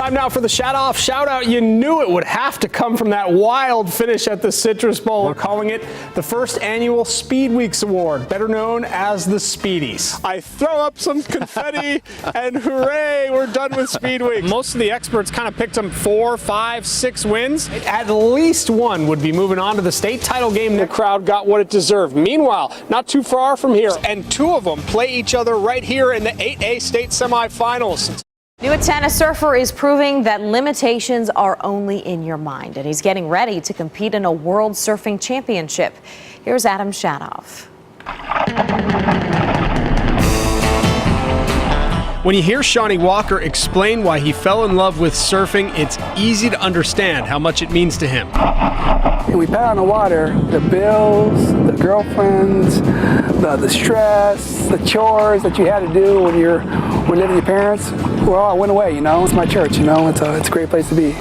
Time now for the shout-off. Shout-out, you knew it would have to come from that wild finish at the Citrus Bowl. We're calling it the first annual Speed Weeks Award, better known as the Speedies. I throw up some confetti and hooray, we're done with Speed Weeks. Most of the experts kind of picked them 4, 5, 6 wins. At least one would be moving on to the state title game. The crowd got what it deserved. Meanwhile, not too far from here, and two of them play each other right here in the 8A state semifinals. New at 10, a surfer is proving that limitations are only in your mind, and he's getting ready to compete in a World Surfing Championship. Here's Adam Shadoff. When you hear Shawnee Walker explain why he fell in love with surfing, it's easy to understand how much it means to him. We pat on the water, the bills, the girlfriends, the stress, the chores that you had to do when you're living with your parents, well, all went away, you know. It's my church, you know. It's a great place to be.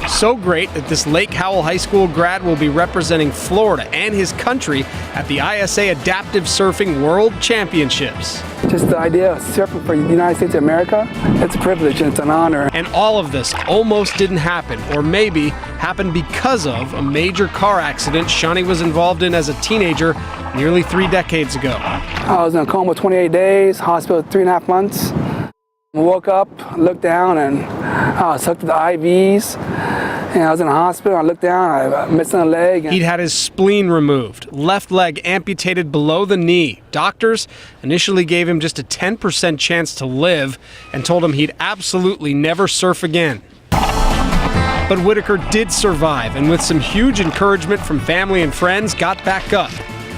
So great that this Lake Howell High School grad will be representing Florida and his country at the ISA Adaptive Surfing World Championships. Just the idea of surfing for the United States of America, it's a privilege and it's an honor. And all of this almost didn't happen, or maybe happened because of a major car accident Shawnee was involved in as a teenager nearly 3 decades ago. I was in a coma 28 days, hospital 3.5 months. I woke up, looked down, and I was hooked to the IVs. And I was in the hospital, I looked down, I missed a leg. He'd had his spleen removed, left leg amputated below the knee. Doctors initially gave him just a 10% chance to live and told him he'd absolutely never surf again. But Whitaker did survive, and with some huge encouragement from family and friends, got back up.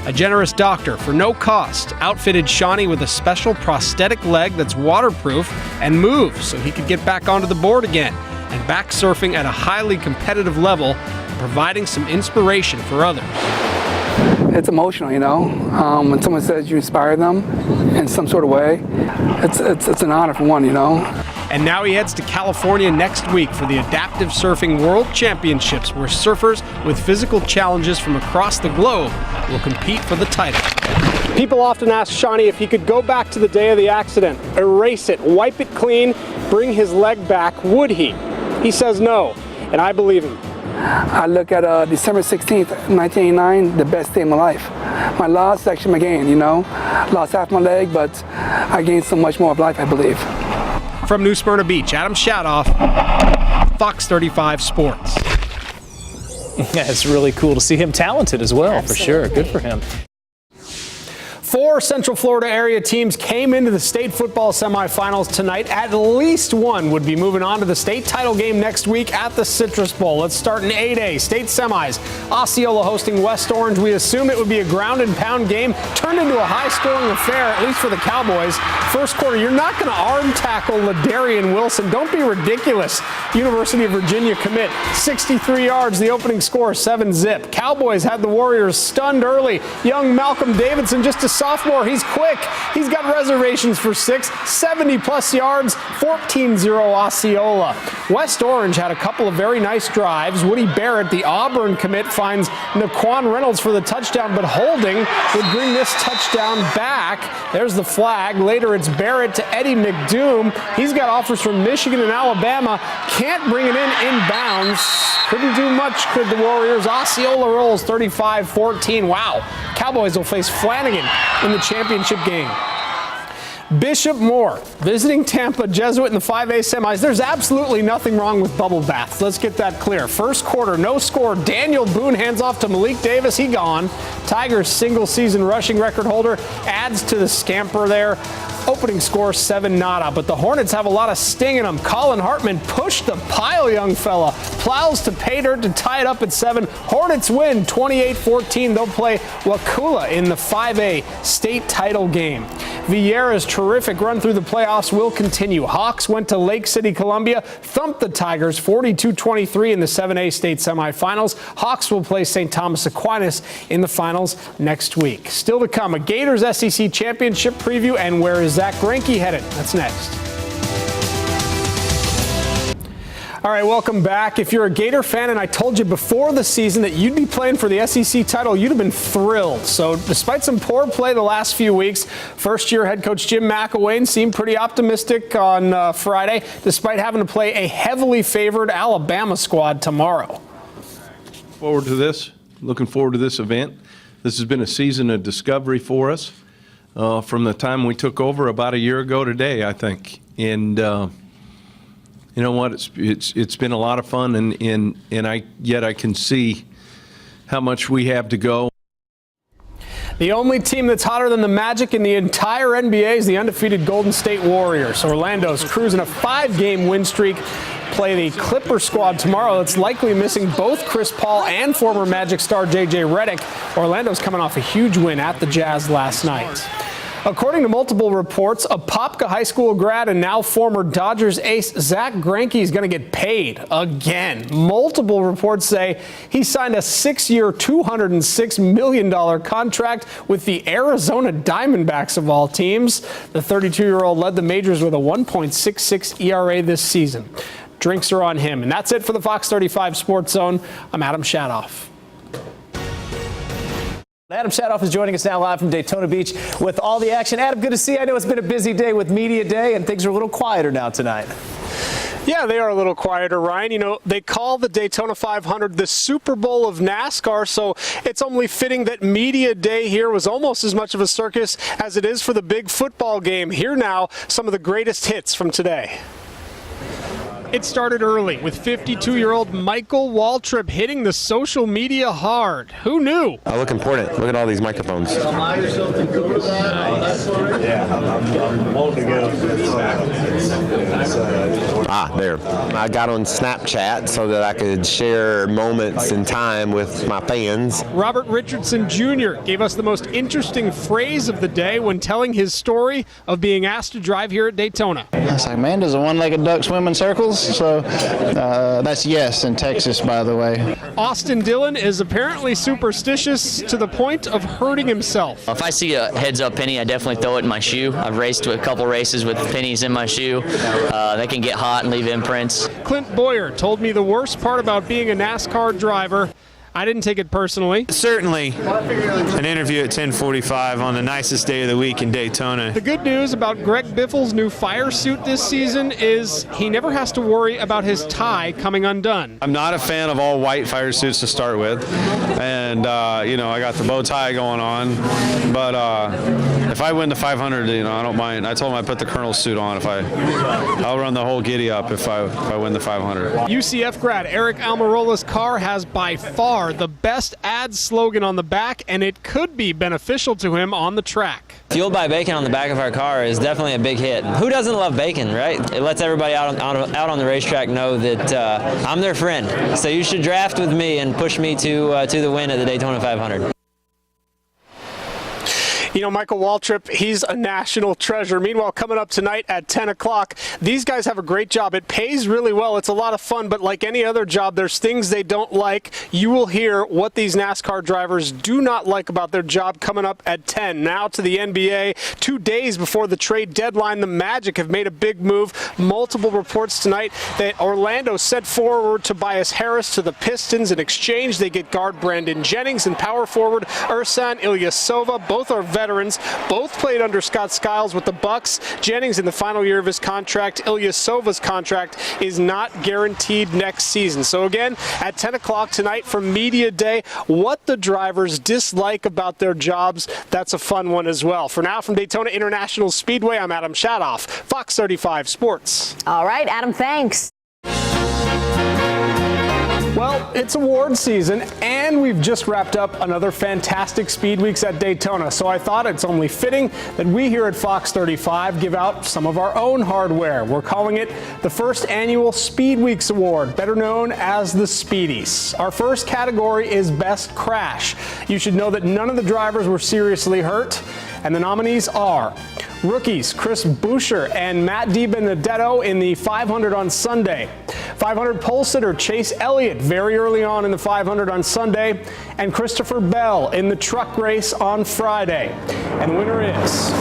A generous doctor, for no cost, outfitted Shawnee with a special prosthetic leg that's waterproof and moves so he could get back onto the board again and back surfing at a highly competitive level, providing some inspiration for others. It's emotional, you know. When someone says you inspire them in some sort of way, it's an honor for one, you know. And now he heads to California next week for the Adaptive Surfing World Championships, where surfers with physical challenges from across the globe will compete for the title. People often ask Shawnee if he could go back to the day of the accident, erase it, wipe it clean, bring his leg back, would he? He says no, and I believe him. I look at December 16th, 1989, the best day of my life. My last section of my gain, you know. Lost half my leg, but I gained so much more of life, I believe. From New Smyrna Beach, Adam Shadoff, Fox 35 Sports. Yeah, it's really cool to see him talented as well, for sure. Good for him. 4 Central Florida area teams came into the state football semifinals tonight. At least one would be moving on to the state title game next week at the Citrus Bowl. Let's start in 8A, state semis. Osceola hosting West Orange. We assume it would be a ground and pound game, turned into a high-scoring affair, at least for the Cowboys. First quarter, you're not going to arm tackle Ladarian Wilson. Don't be ridiculous. University of Virginia commit, 63 yards, the opening score, 7-zip. Cowboys had the Warriors stunned early. Young Malcolm Davidson, just a sophomore, he's quick. He's got reservations for 6, 70-plus yards, 14-0 Osceola. West Orange had a couple of very nice drives. Woody Barrett, the Auburn commit, finds Naquan Reynolds for the touchdown, but holding would bring this touchdown back. There's the flag. Later, it's Barrett to Eddie McDoom. He's got offers from Michigan and Alabama. Can't bring it in inbounds. Couldn't do much, could the Warriors. Osceola rolls 35-14. Wow. Cowboys will face Flanagan in the championship game. Bishop Moore visiting Tampa, Jesuit in the 5A semis. There's absolutely nothing wrong with bubble baths. Let's get that clear. First quarter, no score. Daniel Boone hands off to Malik Davis. He gone. Tigers single-season rushing record holder adds to the scamper there. Opening score 7-0, but the Hornets have a lot of sting in them. Colin Hartman pushed the pile, young fella. Plows to pay dirt to tie it up at 7. Hornets win 28-14. They'll play Wakulla in the 5A state title game. Vieira's terrific run through the playoffs will continue. Hawks went to Lake City, Columbia, thumped the Tigers 42-23 in the 7A state semifinals. Hawks will play St. Thomas Aquinas in the finals next week. Still to come, a Gators SEC championship preview, and where is Zach Greinke headed? That's next. All right, welcome back. If you're a Gator fan, and I told you before the season that you'd be playing for the SEC title, you'd have been thrilled. So despite some poor play the last few weeks, first-year head coach Jim McElwain seemed pretty optimistic on Friday, despite having to play a heavily favored Alabama squad tomorrow. Forward to this, looking forward to this event. This has been a season of discovery for us from the time we took over about a year ago today, I think. And you know what? It's been a lot of fun, and I can see how much we have to go. The only team that's hotter than the Magic in the entire NBA is the undefeated Golden State Warriors. Orlando's cruising a 5-game win streak. Play the Clipper squad tomorrow. That's likely missing both Chris Paul and former Magic star J.J. Redick. Orlando's coming off a huge win at the Jazz last night. According to multiple reports, Apopka High School grad and now former Dodgers ace Zach Greinke is going to get paid again. Multiple reports say he signed a 6-year, $206 million contract with the Arizona Diamondbacks of all teams. The 32-year-old led the majors with a 1.66 ERA this season. Drinks are on him. And that's it for the Fox 35 Sports Zone. I'm Adam Shadoff. Adam Shadoff is joining us now live from Daytona Beach with all the action. Adam, good to see you. I know it's been a busy day with Media Day, and things are a little quieter now tonight. Yeah, they are a little quieter, Ryan. You know, they call the Daytona 500 the Super Bowl of NASCAR, so it's only fitting that Media Day here was almost as much of a circus as it is for the big football game. Here now, some of the greatest hits from today. It started early with 52-year-old Michael Waltrip hitting the social media hard. Who knew? I look important. Look at all these microphones. Yeah, I'm holding it up. There. I got on Snapchat so that I could share moments in time with my fans. Robert Richardson Jr. gave us the most interesting phrase of the day when telling his story of being asked to drive here at Daytona. I was like, man, does a one-legged duck swim in circles? So that's yes in Texas, by the way. Austin Dillon is apparently superstitious to the point of hurting himself. If I see a heads-up penny, I definitely throw it in my shoe. I've raced a couple races with pennies in my shoe. They can get hot and leave imprints. Clint Boyer told me the worst part about being a NASCAR driver. I didn't take it personally. Certainly an interview at 10:45 on the nicest day of the week in Daytona. The good news about Greg Biffle's new fire suit this season is he never has to worry about his tie coming undone. I'm not a fan of all white fire suits to start with, and you know, I got the bow tie going on, but if I win the 500, you know, I don't mind. I told him I'd put the colonel's suit on I'll run the whole giddy up if I win the 500. UCF grad Eric Almirola's car has by far the best ad slogan on the back, and it could be beneficial to him on the track. Fueled by bacon on the back of our car is definitely a big hit. Who doesn't love bacon, right? It lets everybody out on the racetrack know that I'm their friend. So you should draft with me and push me to the win at the Daytona 500. You know, Michael Waltrip, he's a national treasure. Meanwhile, coming up tonight at 10 o'clock, these guys have a great job. It pays really well. It's a lot of fun, but like any other job, there's things they don't like. You will hear what these NASCAR drivers do not like about their job coming up at 10. Now to the NBA. 2 days before the trade deadline, the Magic have made a big move. Multiple reports tonight that Orlando sent forward Tobias Harris to the Pistons. In exchange, they get guard Brandon Jennings and power forward Ersan Ilyasova. Both are veterans. Both played under Scott Skiles with the Bucks. Jennings in the final year of his contract. Ilyasova's contract is not guaranteed next season. So again, at 10 o'clock tonight from Media Day, what the drivers dislike about their jobs, that's a fun one as well. For now, from Daytona International Speedway, I'm Adam Shadoff, Fox 35 Sports. All right, Adam, thanks. Well, it's award season, and we've just wrapped up another fantastic Speed Weeks at Daytona, so I thought it's only fitting that we here at Fox 35 give out some of our own hardware. We're calling it the first annual Speed Weeks Award, better known as the Speedies. Our first category is Best Crash. You should know that none of the drivers were seriously hurt, and the nominees are rookies Chris Buescher and Matt DiBenedetto in the 500 on Sunday, 500 pole sitter Chase Elliott very early on in the 500 on Sunday, and Christopher Bell in the truck race on Friday. And the winner is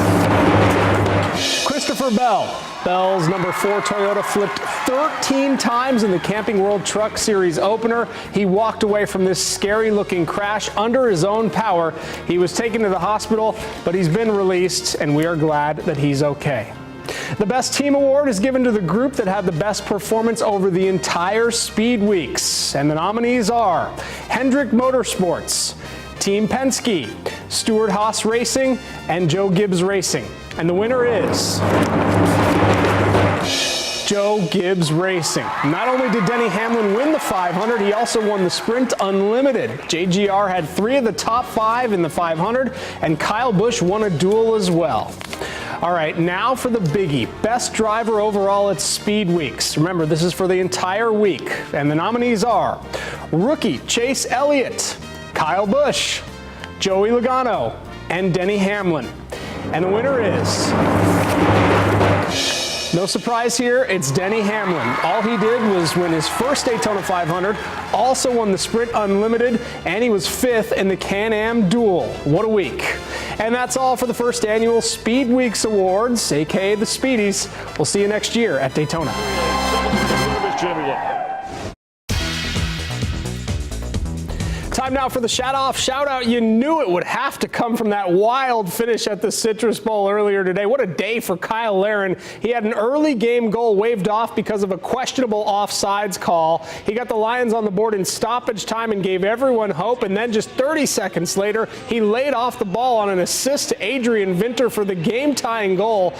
Christopher Bell. Bell's number 4 Toyota flipped 13 times in the Camping World Truck Series opener. He walked away from this scary-looking crash under his own power. He was taken to the hospital, but he's been released, and we are glad that he's okay. The Best Team Award is given to the group that had the best performance over the entire Speed Weeks. And the nominees are Hendrick Motorsports, Team Penske, Stewart Haas Racing, and Joe Gibbs Racing. And the winner is Joe Gibbs Racing. Not only did Denny Hamlin win the 500, he also won the Sprint Unlimited. JGR had 3 of the top 5 in the 500, and Kyle Busch won a duel as well. All right, now for the biggie. Best driver overall at Speed Weeks. Remember, this is for the entire week. And the nominees are rookie Chase Elliott, Kyle Busch, Joey Logano, and Denny Hamlin. And the winner is, no surprise here, it's Denny Hamlin. All he did was win his first Daytona 500, also won the Sprint Unlimited, and he was 5th in the Can-Am Duel. What a week. And that's all for the first annual Speed Weeks Awards, aka the Speedies. We'll see you next year at Daytona. Time now for the shout out. You knew it would have to come from that wild finish at the Citrus Bowl earlier today. What a day for Kyle Larrin. He had an early game goal waved off because of a questionable offsides call. He got the Lions on the board in stoppage time and gave everyone hope. And then just 30 seconds later, he laid off the ball on an assist to Adrian Vinter for the game-tying goal.